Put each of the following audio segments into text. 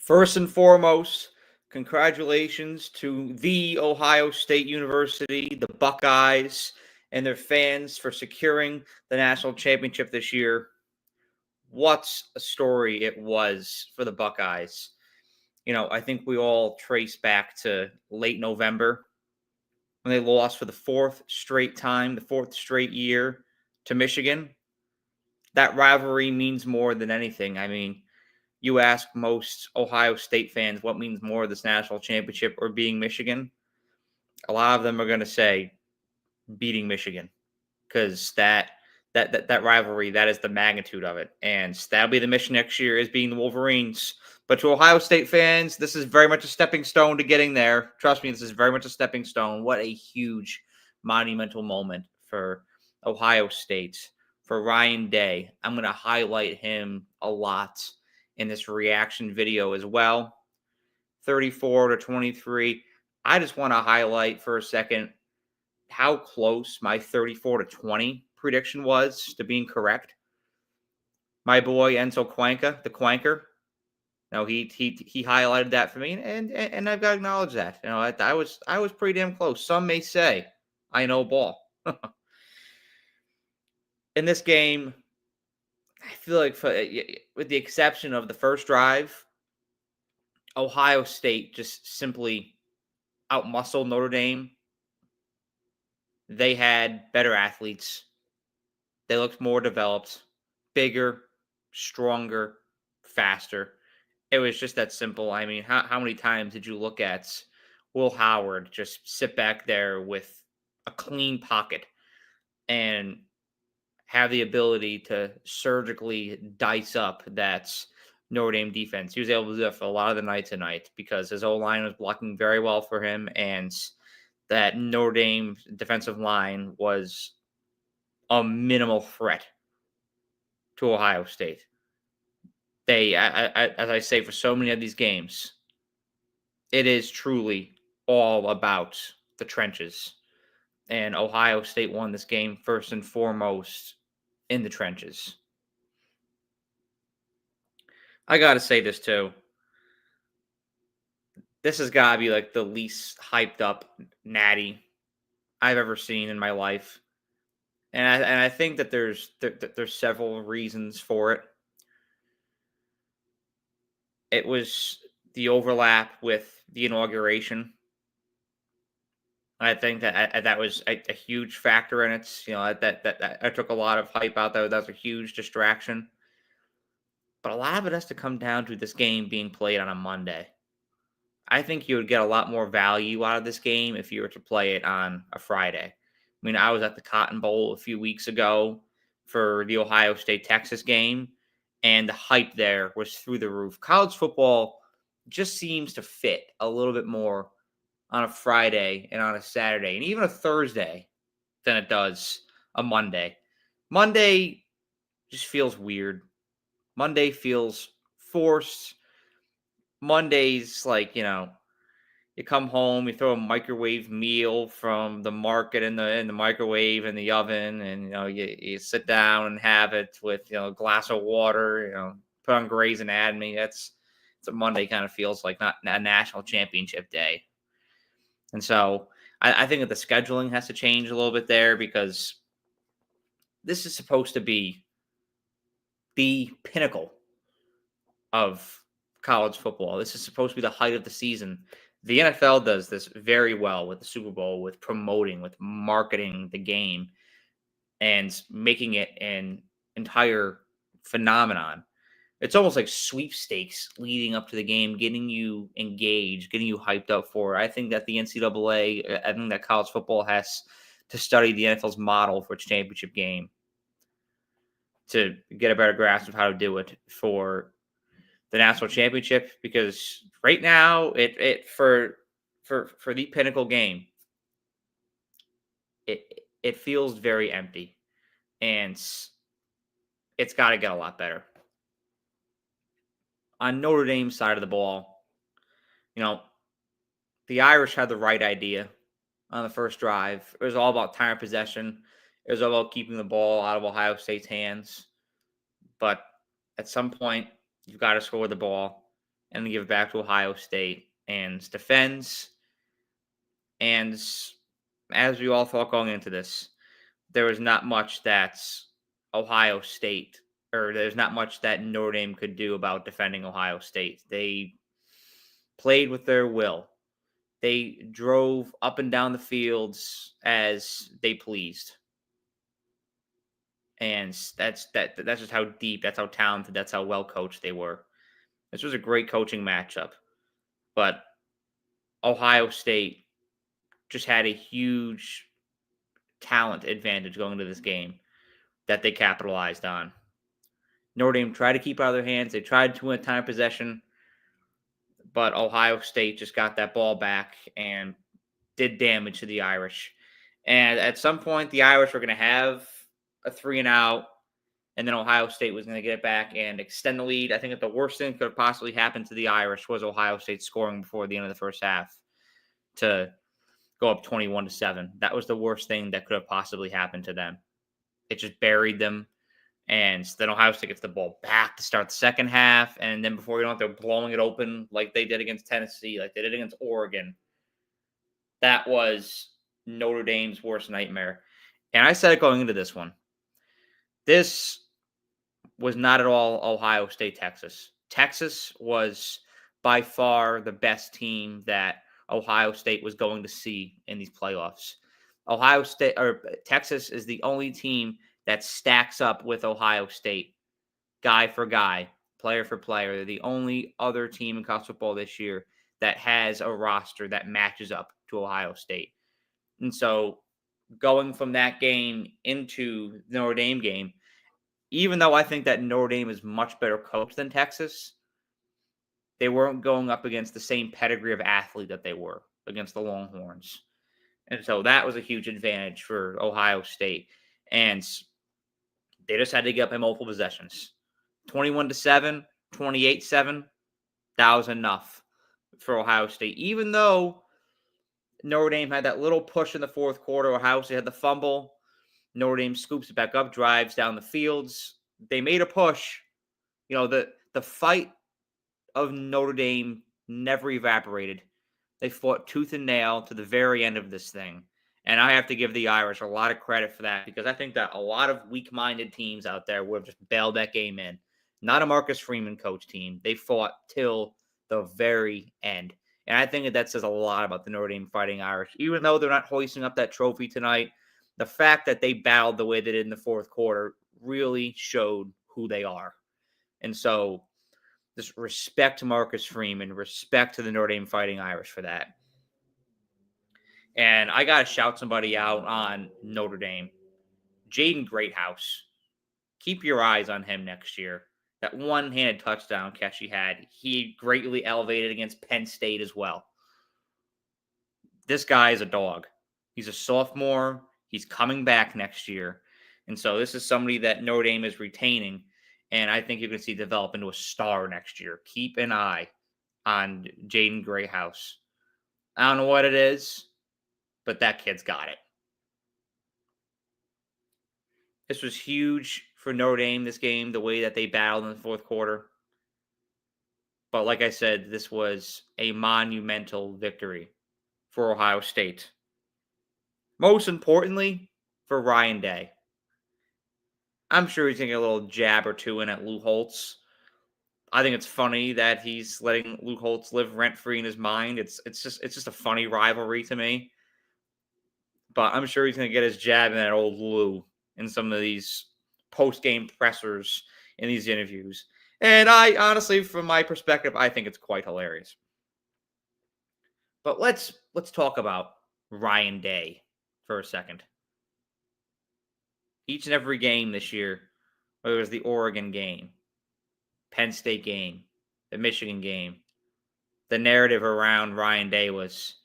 First and foremost, congratulations to the Ohio State University, the Buckeyes, and their fans for securing the national championship this year. What a story it was for the Buckeyes. I think we all trace back to late November when they lost for the fourth straight time, the fourth straight year to Michigan. That rivalry means more than anything. I mean, you ask most Ohio State fans what means more, this national championship or being Michigan, a lot of them are going to say beating Michigan, because that rivalry, that is the magnitude of it, and that'll be the mission next year, is being the Wolverines. But to Ohio State fans, this is very much a stepping stone to getting there. Trust me, this is very much a stepping stone. What a huge, monumental moment for Ohio State, for Ryan Day. I'm going to highlight him a lot in this reaction video as well. 34-23. I just want to highlight for a second how close my 34-20 prediction was to being correct. My boy Enzo Cuenca, the Quanker, he highlighted that for me, and I've got to acknowledge that. I was pretty damn close. Some may say I know ball. In this game, I feel like, with the exception of the first drive, Ohio State just simply outmuscled Notre Dame. They had better athletes. They looked more developed, bigger, stronger, faster. It was just that simple. I mean, how many times did you look at Will Howard just sit back there with a clean pocket and have the ability to surgically dice up that Notre Dame defense? He was able to do that for a lot of the night tonight because his O-line was blocking very well for him, and that Notre Dame defensive line was a minimal threat to Ohio State. They, as I say, for so many of these games, it is truly all about the trenches. And Ohio State won this game first and foremost in the trenches. I got to say this too. This has got to be like the least hyped up natty I've ever seen in my life. And I think that there's several reasons for it. It was the overlap with the inauguration. I think that was a huge factor in it. That I took a lot of hype out. That was a huge distraction. But a lot of it has to come down to this game being played on a Monday. I think you would get a lot more value out of this game if you were to play it on a Friday. I mean, I was at the Cotton Bowl a few weeks ago for the Ohio State-Texas game, and the hype there was through the roof. College football just seems to fit a little bit more on a Friday and on a Saturday and even a Thursday than it does a Monday. Monday just feels weird. Monday feels forced. Monday's like, you come home, you throw a microwave meal from the market in the microwave in the oven, and you sit down and have it with a glass of water, put on Grey's Anatomy. That's what Monday kind of feels like, not a national championship day. And so I think that the scheduling has to change a little bit there, because this is supposed to be the pinnacle of college football. This is supposed to be the height of the season. The NFL does this very well with the Super Bowl, with promoting, with marketing the game, and making it an entire phenomenon. It's almost like sweepstakes leading up to the game, getting you engaged, getting you hyped up for it. I think that the NCAA, I think that college football has to study the NFL's model for its championship game to get a better grasp of how to do it for the national championship, because right now it for the pinnacle game, it feels very empty, and it's got to get a lot better. On Notre Dame's side of the ball, the Irish had the right idea on the first drive. It was all about time of possession. It was all about keeping the ball out of Ohio State's hands. But at some point, you've got to score the ball. and give it back to Ohio State and defends. And as we all thought going into this, there was not much that's Ohio State, or there's not much that Notre Dame could do about defending Ohio State. They played with their will. They drove up and down the fields as they pleased. And that's just how deep, that's how talented, that's how well coached they were. This was a great coaching matchup. But Ohio State just had a huge talent advantage going into this game that they capitalized on. Notre Dame tried to keep it out of their hands. They tried to win time of possession, but Ohio State just got that ball back and did damage to the Irish. And at some point, the Irish were going to have a 3-and-out, and then Ohio State was going to get it back and extend the lead. I think that the worst thing that could have possibly happened to the Irish was Ohio State scoring before the end of the first half to go up 21-7. That was the worst thing that could have possibly happened to them. It just buried them. And then Ohio State gets the ball back to start the second half. And then before you know it, they're blowing it open like they did against Tennessee, like they did against Oregon. That was Notre Dame's worst nightmare. And I said it going into this one. This was not at all Ohio State, Texas. Texas was by far the best team that Ohio State was going to see in these playoffs. Ohio State, or Texas, is the only team that stacks up with Ohio State, guy for guy, player for player. They're the only other team in college football this year that has a roster that matches up to Ohio State. And so going from that game into the Notre Dame game, even though I think that Notre Dame is much better coached than Texas, they weren't going up against the same pedigree of athlete that they were against the Longhorns. And so that was a huge advantage for Ohio State. And they just had to get up in multiple possessions. 21-7, 28-7, that was enough for Ohio State. Even though Notre Dame had that little push in the fourth quarter, Ohio State had the fumble. Notre Dame scoops it back up, drives down the fields. They made a push. You know, the fight of Notre Dame never evaporated. They fought tooth and nail to the very end of this thing. And I have to give the Irish a lot of credit for that, because I think that a lot of weak-minded teams out there would have just bailed that game in. Not a Marcus Freeman coach team. They fought till the very end. And I think that says a lot about the Notre Dame Fighting Irish. Even though they're not hoisting up that trophy tonight, the fact that they battled the way they did in the fourth quarter really showed who they are. And so just respect to Marcus Freeman, respect to the Notre Dame Fighting Irish for that. And I got to shout somebody out on Notre Dame. Jaden Greathouse. Keep your eyes on him next year. That one-handed touchdown catch he greatly elevated against Penn State as well. This guy is a dog. He's a sophomore. He's coming back next year. And so this is somebody that Notre Dame is retaining. And I think you're going to see develop into a star next year. Keep an eye on Jaden Greathouse. I don't know what it is, but that kid's got it. This was huge for Notre Dame, this game, the way that they battled in the fourth quarter. But like I said, this was a monumental victory for Ohio State. Most importantly, for Ryan Day. I'm sure he's going to get a little jab or two in at Lou Holtz. I think it's funny that he's letting Lou Holtz live rent-free in his mind. It's just a funny rivalry to me. But I'm sure he's going to get his jab in that old Lou in some of these post-game pressers in these interviews. And I honestly, from my perspective, I think it's quite hilarious. But let's talk about Ryan Day for a second. Each and every game this year, whether it was the Oregon game, Penn State game, the Michigan game, the narrative around Ryan Day was,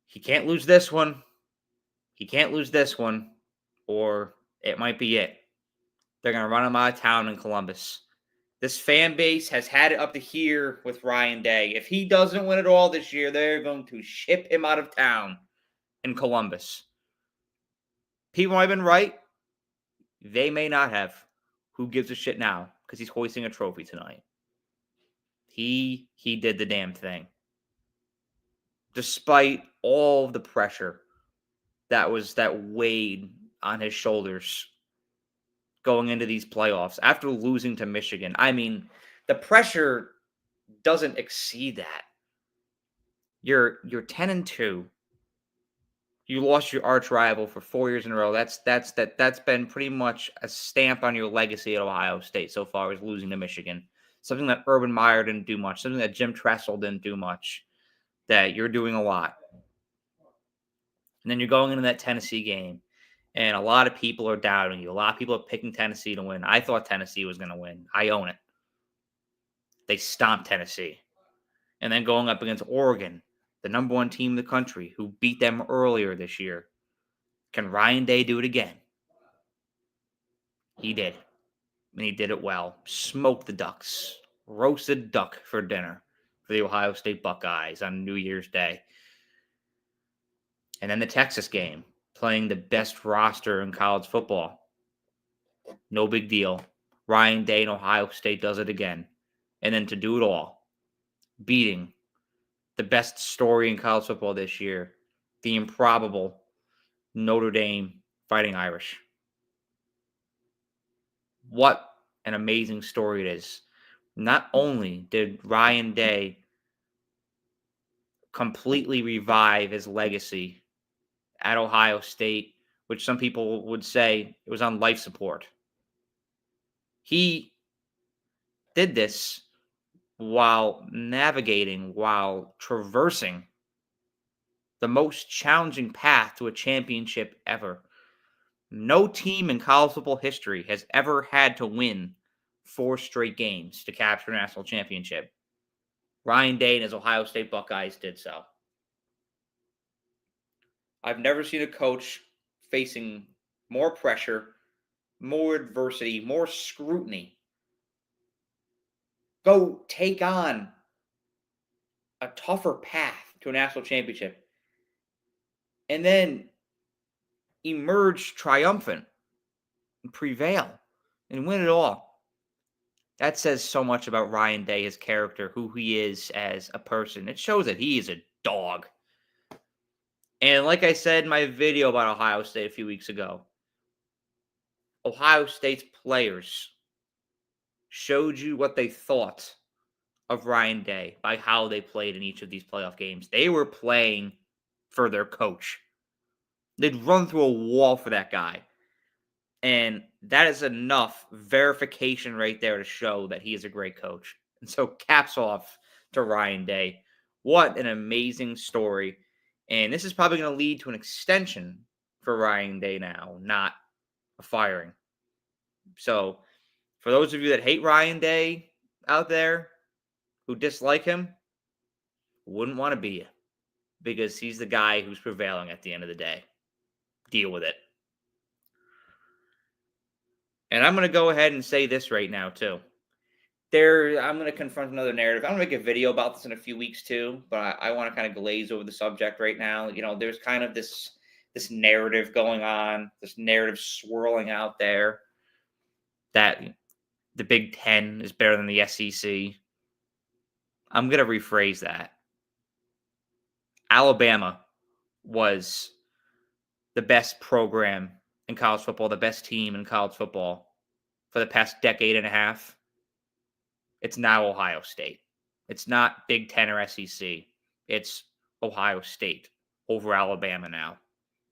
he can't lose this one, he can't lose this one, or it might be it. They're going to run him out of town in Columbus. This fan base has had it up to here with Ryan Day. If he doesn't win it all this year, they're going to ship him out of town in Columbus. People might have been right. They may not have. Who gives a shit now? Because he's hoisting a trophy tonight. He did the damn thing. Despite all the pressure that weighed on his shoulders going into these playoffs after losing to Michigan. I mean, the pressure doesn't exceed that. You're 10-2. You lost your arch rival for 4 years in a row. That's been pretty much a stamp on your legacy at Ohio State so far, as losing to Michigan. Something that Urban Meyer didn't do much, something that Jim Tressel didn't do much. That you're doing a lot. And then you're going into that Tennessee game, and a lot of people are doubting you. A lot of people are picking Tennessee to win. I thought Tennessee was going to win. I own it. They stomped Tennessee. And then going up against Oregon, the number one team in the country, who beat them earlier this year. Can Ryan Day do it again? He did. And he did it well. Smoked the Ducks. Roasted duck for dinner for the Ohio State Buckeyes on New Year's Day. And then the Texas game, playing the best roster in college football. No big deal. Ryan Day and Ohio State does it again. And then to do it all, beating the best story in college football this year, the improbable Notre Dame Fighting Irish. What an amazing story it is. Not only did Ryan Day completely revive his legacy at Ohio State, which some people would say it was on life support. He did this while traversing the most challenging path to a championship ever. No team in college football history has ever had to win 4 straight games to capture a national championship. Ryan Day and his Ohio State Buckeyes did so. I've never seen a coach facing more pressure, more adversity, more scrutiny go take on a tougher path to a national championship and then emerge triumphant and prevail and win it all. That says so much about Ryan Day, his character, who he is as a person. It shows that he is a dog. And like I said in my video about Ohio State a few weeks ago, Ohio State's players showed you what they thought of Ryan Day by how they played in each of these playoff games. They were playing for their coach. They'd run through a wall for that guy. And that is enough verification right there to show that he is a great coach. And so caps off to Ryan Day. What an amazing story. And this is probably going to lead to an extension for Ryan Day now, not a firing. So for those of you that hate Ryan Day out there, who dislike him, wouldn't want to be you, because he's the guy who's prevailing at the end of the day. Deal with it. And I'm going to go ahead and say this right now, too. I'm going to confront another narrative. I'm going to make a video about this in a few weeks, too, but I want to kind of glaze over the subject right now. You know, there's kind of this narrative going on, this narrative swirling out there that the Big Ten is better than the SEC. I'm going to rephrase that. Alabama was the best program in college football, the best team in college football for the past decade and a half. It's now Ohio State. It's not Big Ten or SEC. It's Ohio State over Alabama now.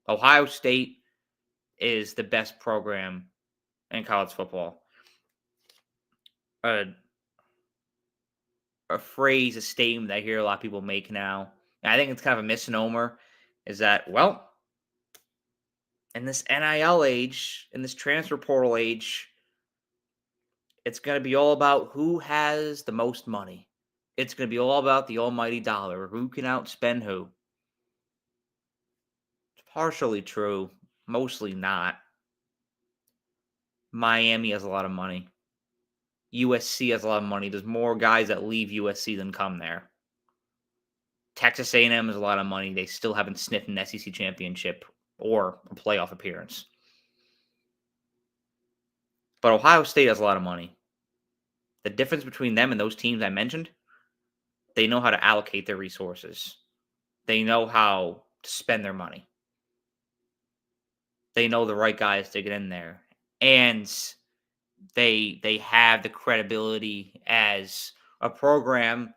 Ohio State is the best program in college football. A phrase, a statement that I hear a lot of people make now, and I think it's kind of a misnomer, is that, well, in this NIL age, in this transfer portal age, it's going to be all about who has the most money. It's going to be all about the almighty dollar, who can outspend who. It's partially true, mostly not. Miami has a lot of money. USC has a lot of money. There's more guys that leave USC than come there. Texas A&M has a lot of money. They still haven't sniffed an SEC championship or a playoff appearance. But Ohio State has a lot of money. The difference between them and those teams I mentioned, They know how to allocate their resources. They know how to spend their money. They know the right guys to get in there. And they have the credibility as a program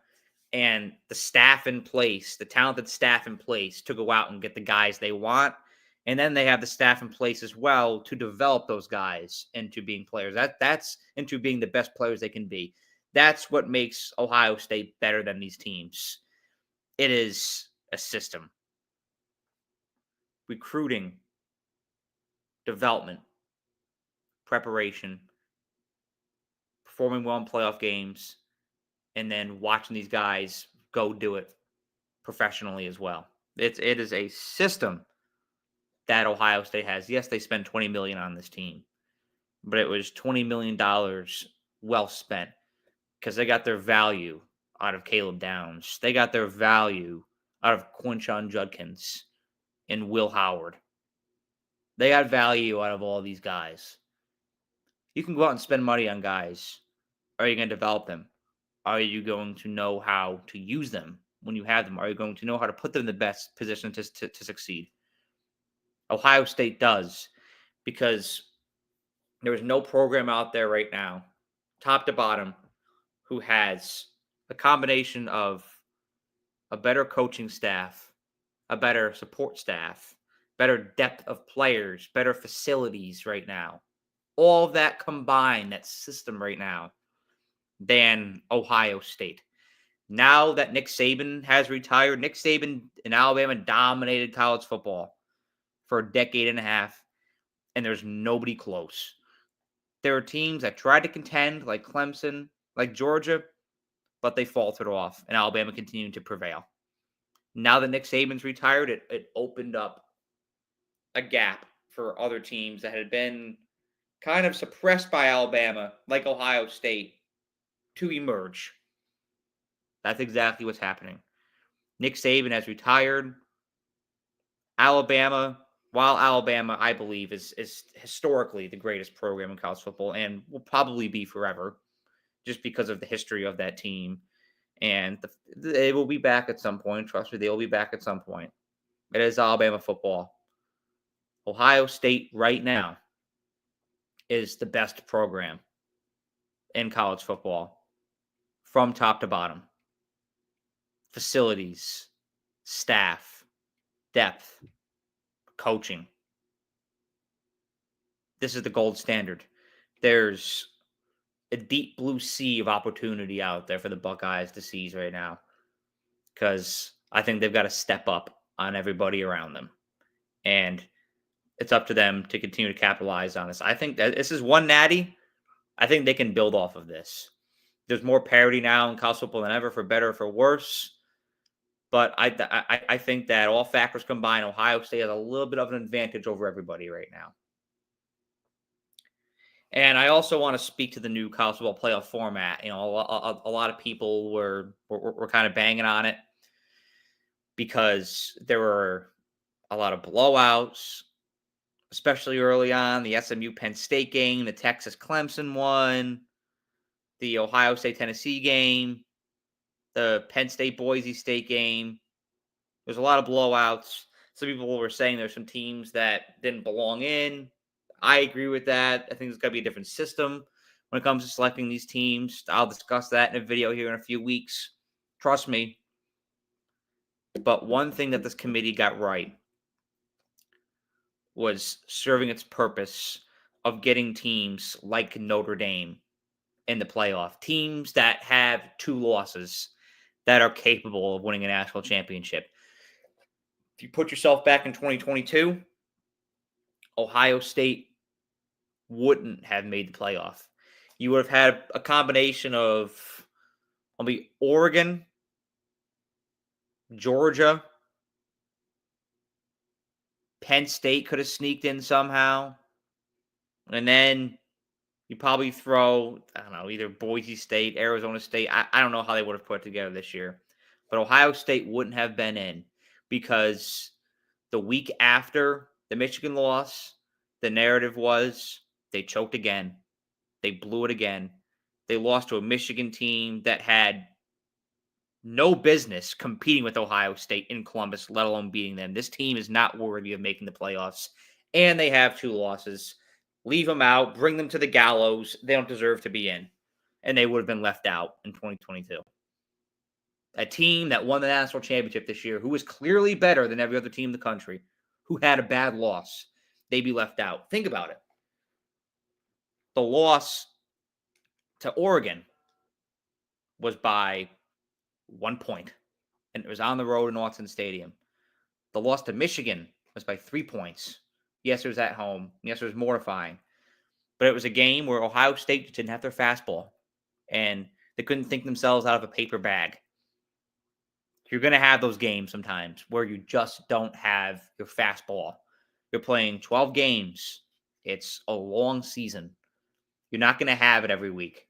and the staff in place, the talented staff in place to go out and get the guys they want. And then they have the staff in place as well to develop those guys into being players. That's into being the best players they can be. That's what makes Ohio State better than these teams. It is a system. Recruiting, development, preparation, performing well in playoff games, and then watching these guys go do it professionally as well. It is a system that Ohio State has. Yes, they spend $20 million on this team, but it was $20 million well spent because they got their value out of Caleb Downs. They got their value out of Quinshon Judkins and Will Howard. They got value out of all these guys. You can go out and spend money on guys. Are you going to develop them? Are you going to know how to use them when you have them? Are you going to know how to put them in the best position to succeed? Ohio State does, because there is no program out there right now, top to bottom, who has a combination of a better coaching staff, a better support staff, better depth of players, better facilities right now. All of that combined, that system right now, than Ohio State. Now that Nick Saban has retired, Nick Saban in Alabama dominated college football for a decade and a half, and there's nobody close. There are teams that tried to contend, like Clemson, like Georgia, but they faltered off, and Alabama continued to prevail. Now that Nick Saban's retired, it opened up a gap for other teams that had been kind of suppressed by Alabama, like Ohio State, to emerge. That's exactly what's happening. Nick Saban has retired. Alabama, while Alabama, I believe, is historically the greatest program in college football and will probably be forever just because of the history of that team. And they will be back at some point. Trust me, they will be back at some point. It is Alabama football. Ohio State right now is the best program in college football from top to bottom. Facilities, staff, depth, coaching. This is the gold standard. There's a deep blue sea of opportunity out there for the Buckeyes to seize right now, because I think they've got to step up on everybody around them. And it's up to them to continue to capitalize on this. I think that this is one natty. I think they can build off of this. There's more parity now in college football than ever, for better or for worse. But I think that all factors combined, Ohio State has a little bit of an advantage over everybody right now. And I also want to speak to the new college football playoff format. You know, a lot of people were kind of banging on it because there were a lot of blowouts, especially early on. The SMU Penn State game, the Texas Clemson one, the Ohio State Tennessee game, the Penn State Boise State game. There's a lot of blowouts. Some people were saying there's some teams that didn't belong in. I agree with that. I think there's got to be a different system when it comes to selecting these teams. I'll discuss that in a video here in a few weeks. Trust me. But one thing that this committee got right was serving its purpose of getting teams like Notre Dame in the playoff. Teams that have 2 losses that are capable of winning a national championship. If you put yourself back in 2022, Ohio State wouldn't have made the playoff. You would have had a combination of Oregon, Georgia, Penn State could have sneaked in somehow. And then you probably throw, I don't know, either Boise State, Arizona State. I don't know how they would have put it together this year. But Ohio State wouldn't have been in because the week after the Michigan loss, the narrative was they choked again. They blew it again. They lost to a Michigan team that had no business competing with Ohio State in Columbus, let alone beating them. This team is not worthy of making the playoffs, and they have 2 losses. Leave them out, bring them to the gallows. They don't deserve to be in, and they would have been left out in 2022. A team that won the national championship this year, who was clearly better than every other team in the country, who had a bad loss, they'd be left out. Think about it. The loss to Oregon was by 1 point, and it was on the road in Autzen Stadium. The loss to Michigan was by 3 points. Yes, it was at home. Yes, it was mortifying. But it was a game where Ohio State didn't have their fastball, and they couldn't think themselves out of a paper bag. You're going to have those games sometimes where you just don't have your fastball. You're playing 12 games. It's a long season. You're not going to have it every week.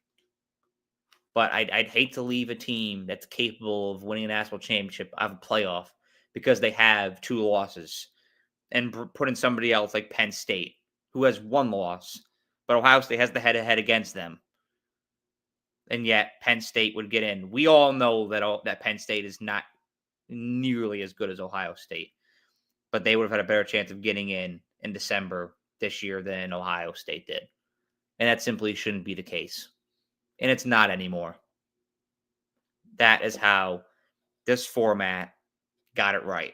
But I'd hate to leave a team that's capable of winning a national championship out of a playoff because they have 2 losses and put in somebody else like Penn State, who has 1 loss, but Ohio State has the head-to-head against them. And yet Penn State would get in. We all know that Penn State is not nearly as good as Ohio State, but they would have had a better chance of getting in December this year than Ohio State did. And that simply shouldn't be the case. And it's not anymore. That is how this format got it right.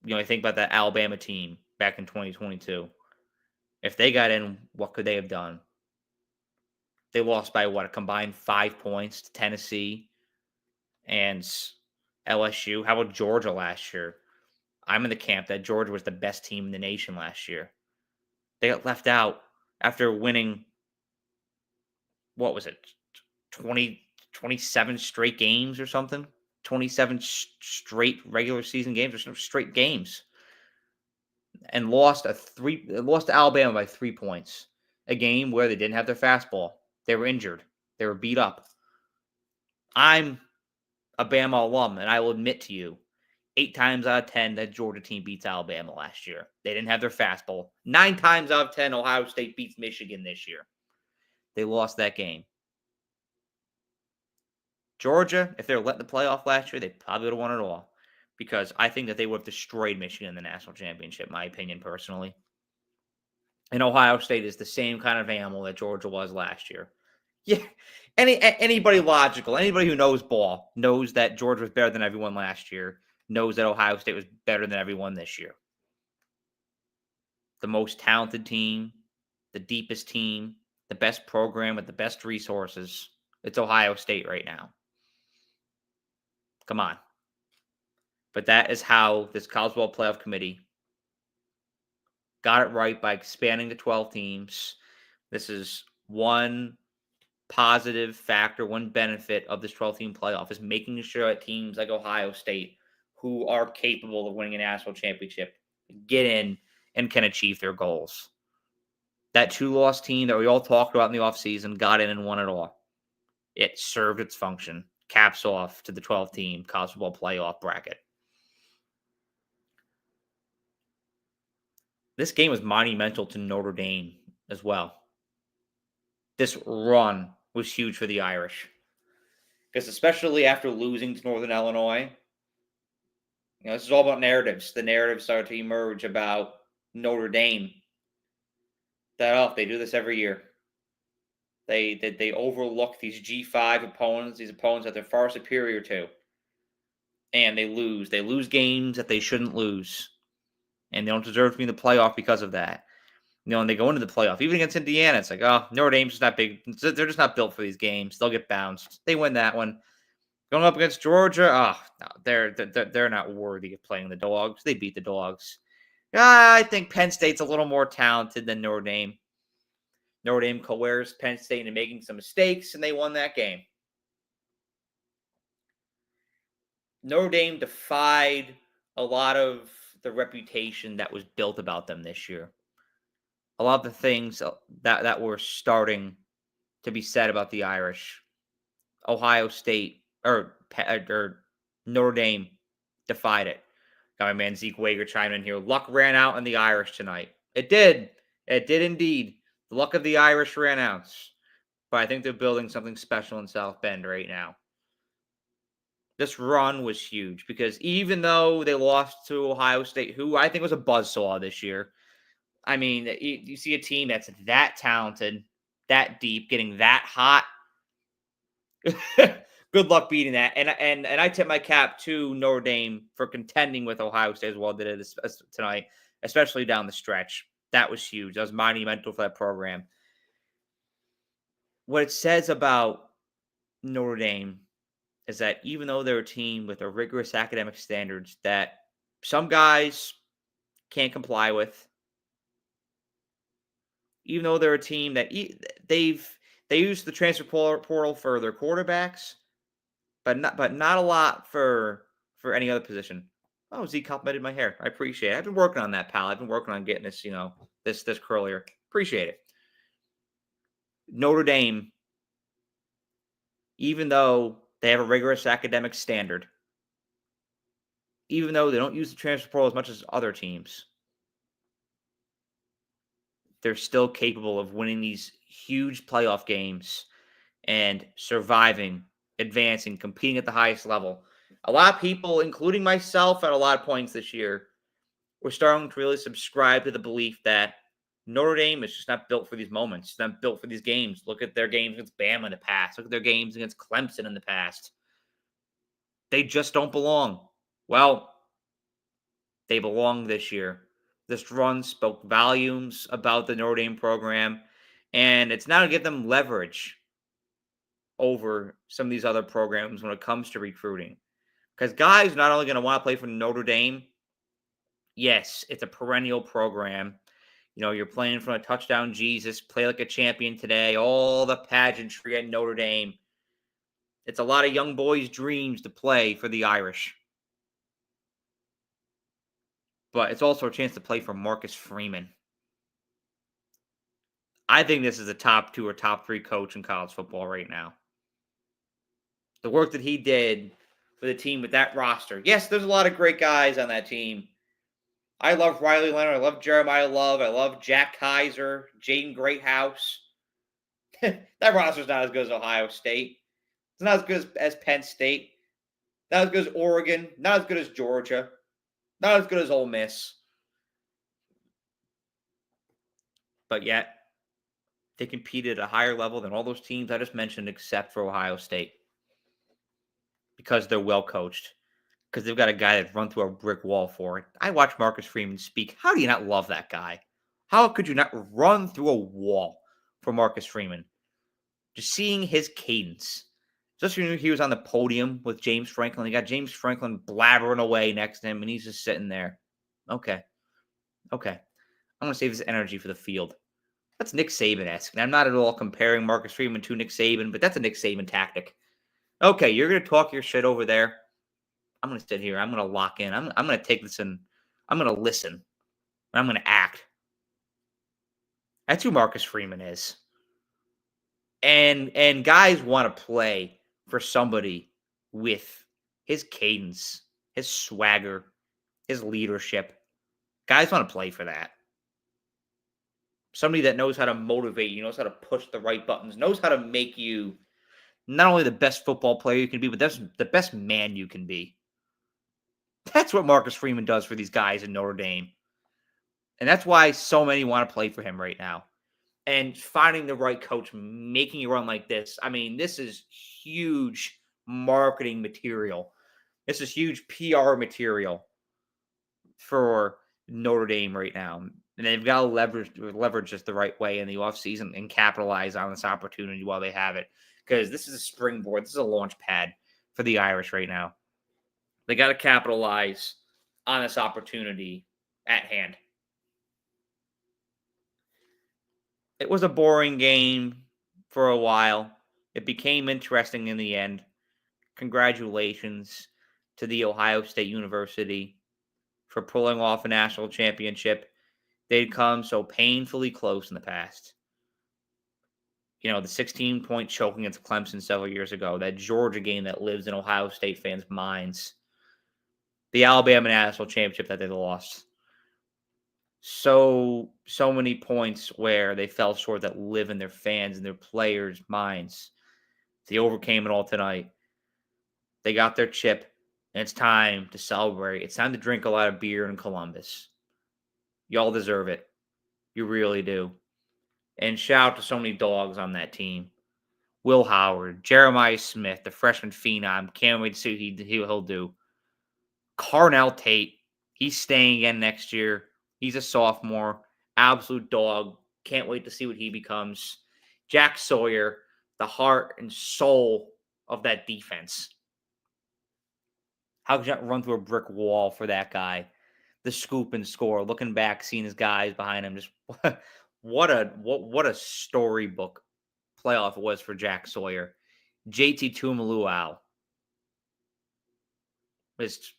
You know, I think about that Alabama team back in 2022. If they got in, what could they have done? They lost by a combined 5 points to Tennessee and LSU. How about Georgia last year? I'm in the camp that Georgia was the best team in the nation last year. They got left out after winning, what was it, 27 straight games or something? 27 straight regular season games or some straight games. And lost to Alabama by 3 points. A game where they didn't have their fastball. They were injured. They were beat up. I'm a Bama alum, and I will admit to you, 8 times out of 10, that Georgia team beats Alabama last year. They didn't have their fastball. 9 times out of 10, Ohio State beats Michigan this year. They lost that game. Georgia, if they were let in the playoff last year, they probably would have won it all. Because I think that they would have destroyed Michigan in the national championship, my opinion personally. And Ohio State is the same kind of animal that Georgia was last year. Yeah, anybody logical, anybody who knows ball, knows that Georgia was better than everyone last year, knows that Ohio State was better than everyone this year. The most talented team, the deepest team, the best program with the best resources. It's Ohio State right now. Come on. But that is how this College Football Playoff Committee got it right by expanding to 12 teams. This is one positive factor, one benefit of this 12-team playoff is making sure that teams like Ohio State, who are capable of winning a national championship, get in and can achieve their goals. That 2-loss team that we all talked about in the offseason got in and won it all. It served its function. Caps off to the 12-team college football playoff bracket. This game was monumental to Notre Dame as well. This run was huge for the Irish. Because especially after losing to Northern Illinois, this is all about narratives. The narratives started to emerge about Notre Dame. They do this every year. They overlook these G5 opponents, these opponents that they're far superior to. And they lose. They lose games that they shouldn't lose. And they don't deserve to be in the playoff because of that. And they go into the playoff. Even against Indiana, it's like, oh, Notre Dame's just not big. They're just not built for these games. They'll get bounced. They win that one. Going up against Georgia, no, they're not worthy of playing the Dogs. They beat the Dogs. I think Penn State's a little more talented than Notre Dame. Notre Dame coerced Penn State into making some mistakes, and they won that game. Notre Dame defied a lot of the reputation that was built about them this year. A lot of the things that were starting to be said about the Irish. Ohio State or Notre Dame defied it. Got my man Zeke Wager chiming in here. Luck ran out on the Irish tonight. It did. It did indeed. The luck of the Irish ran out. but I think they're building something special in South Bend right now. This run was huge because even though they lost to Ohio State, who I think was a buzzsaw this year, I mean, you see a team that's that talented, that deep, getting that hot. Good luck beating that. And I tip my cap to Notre Dame for contending with Ohio State as well did it tonight, especially down the stretch. That was huge. That was monumental for that program. What it says about Notre Dame is that even though they're a team with a rigorous academic standards that some guys can't comply with, even though they're a team that they use the transfer portal for their quarterbacks, but not a lot for any other position. Oh, Z complimented my hair. I appreciate it. I've been working on that, pal. I've been working on getting this, this curlier. Appreciate it. Notre Dame, even though they have a rigorous academic standard, even though they don't use the transfer portal as much as other teams, they're still capable of winning these huge playoff games and surviving, advancing, competing at the highest level. A lot of people, including myself at a lot of points this year, were starting to really subscribe to the belief that Notre Dame is just not built for these moments. It's not built for these games. Look at their games against Bama in the past. Look at their games against Clemson in the past. They just don't belong. Well, they belong this year. This run spoke volumes about the Notre Dame program, and it's now to give them leverage over some of these other programs when it comes to recruiting. Because guys are not only going to want to play for Notre Dame, yes, it's a perennial program. You're playing from a touchdown Jesus, play like a champion today, all the pageantry at Notre Dame. It's a lot of young boys' dreams to play for the Irish. But it's also a chance to play for Marcus Freeman. I think this is a top 2 or top 3 coach in college football right now. The work that he did for the team with that roster. Yes, there's a lot of great guys on that team. I love Riley Leonard. I love Jeremiah Love. I love Jack Kaiser, Jaden Greathouse. That roster's not as good as Ohio State. It's not as good as Penn State. Not as good as Oregon. Not as good as Georgia. Not as good as Ole Miss. But yet, they competed at a higher level than all those teams I just mentioned, except for Ohio State. Because they're well coached. Because they've got a guy that's run through a brick wall for it. I watch Marcus Freeman speak. How do you not love that guy? How could you not run through a wall for Marcus Freeman? Just seeing his cadence. Especially when he was on the podium with James Franklin. You got James Franklin blabbering away next to him, and he's just sitting there. Okay. I'm going to save his energy for the field. That's Nick Saban-esque. And I'm not at all comparing Marcus Freeman to Nick Saban, but that's a Nick Saban tactic. Okay, you're going to talk your shit over there. I'm going to sit here. I'm going to lock in. I'm going to take this and I'm going to listen. And I'm going to act. That's who Marcus Freeman is. And guys want to play for somebody with his cadence, his swagger, his leadership. Guys want to play for that. Somebody that knows how to motivate you, knows how to push the right buttons, knows how to make you not only the best football player you can be, but that's the best man you can be. That's what Marcus Freeman does for these guys in Notre Dame. And that's why so many want to play for him right now. And finding the right coach, making it run like this. I mean, this is huge marketing material. This is huge PR material for Notre Dame right now. And they've got to leverage this the right way in the offseason and capitalize on this opportunity while they have it. Because this is a springboard. This is a launch pad for the Irish right now. They got to capitalize on this opportunity at hand. It was a boring game for a while. It became interesting in the end. Congratulations to the Ohio State University for pulling off a national championship. They'd come so painfully close in the past. The 16-point choke against Clemson several years ago, that Georgia game that lives in Ohio State fans' minds, the Alabama National Championship that they lost. so many points where they fell short that live in their fans and their players' minds. They overcame it all tonight. They got their chip, and it's time to celebrate. It's time to drink a lot of beer in Columbus. Y'all deserve it. You really do. And shout out to so many dogs on that team. Will Howard, Jeremiah Smith, the freshman phenom. Can't wait to see what he'll do. Carnell Tate, he's staying again next year. He's a sophomore. Absolute dog. Can't wait to see what he becomes. Jack Sawyer, the heart and soul of that defense. How could you not run through a brick wall for that guy? The scoop and score. Looking back, seeing his guys behind him, just what a storybook playoff it was for Jack Sawyer. JT Tuimaluau. There's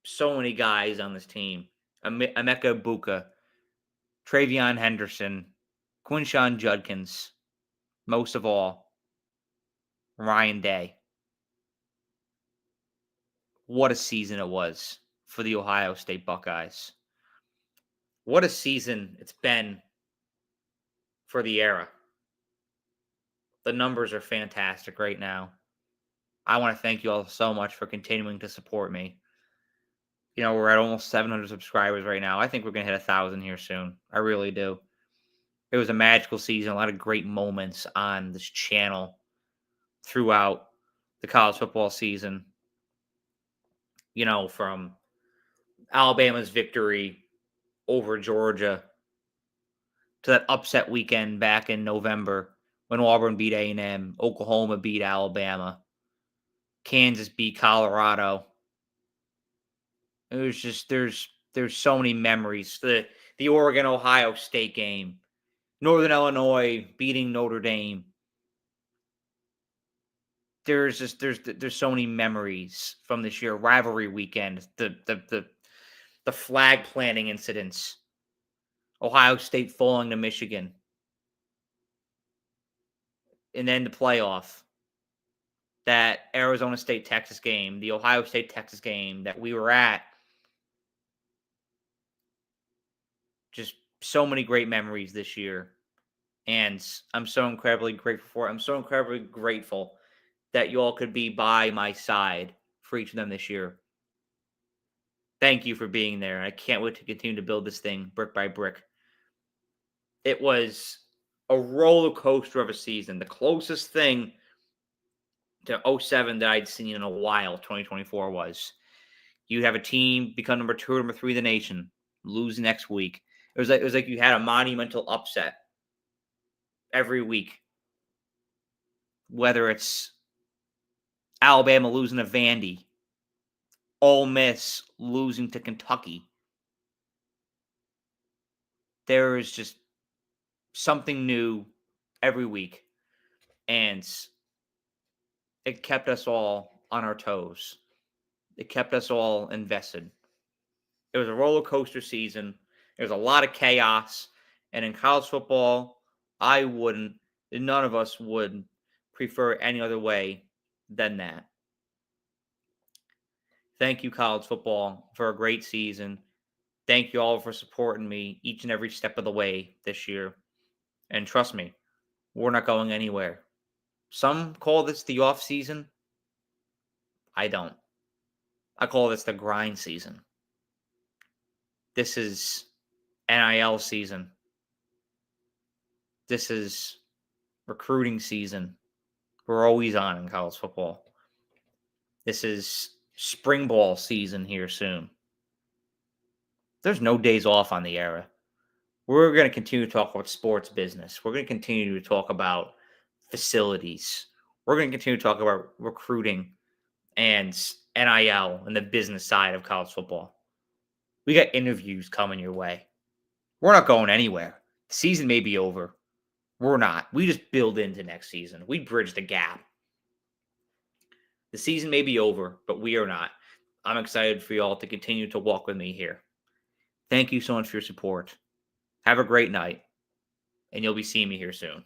so many guys on this team. Emeka Buka, Travion Henderson, Quinshawn Judkins, most of all, Ryan Day. What a season it was for the Ohio State Buckeyes. What a season it's been for the era. The numbers are fantastic right now. I want to thank you all so much for continuing to support me. You know, we're at almost 700 subscribers right now. I think we're going to hit 1,000 here soon. I really do. It was a magical season, a lot of great moments on this channel throughout the college football season. You know, from Alabama's victory over Georgia to that upset weekend back in November when Auburn beat A&M, Oklahoma beat Alabama, Kansas beat Colorado. It was just there's so many memories. The Oregon-Ohio State game, Northern Illinois beating Notre Dame. There's so many memories from this year. Rivalry weekend, the flag planting incidents, Ohio State falling to Michigan, and then the playoff. That Arizona State-Texas game, the Ohio State-Texas game that we were at. Just so many great memories this year. And I'm so incredibly grateful for it. I'm so incredibly grateful that you all could be by my side for each of them this year. Thank you for being there. I can't wait to continue to build this thing brick by brick. It was a roller coaster of a season. The closest thing to 07 that I'd seen in a while, 2024 was. You have a team become number 2 or number 3 in the nation, lose next week. It was like you had a monumental upset every week. Whether it's Alabama losing to Vandy, Ole Miss losing to Kentucky. There is just something new every week. And it kept us all on our toes. It kept us all invested. It was a roller coaster season. There was a lot of chaos. And in college football, none of us would prefer any other way than that. Thank you, college football, for a great season. Thank you all for supporting me each and every step of the way this year. And trust me, we're not going anywhere. Some call this the off season. I don't. I call this the grind season. This is NIL season. This is recruiting season. We're always on in college football. This is spring ball season here soon. There's no days off on the era. We're going to continue to talk about sports business. We're going to continue to talk about facilities. We're going to continue to talk about recruiting and NIL and the business side of college football. We got interviews coming your way. We're not going anywhere. The season may be over. We're not. We just build into next season. We bridge the gap. The season may be over, but we are not. I'm excited for you all to continue to walk with me here. Thank you so much for your support. Have a great night, and you'll be seeing me here soon.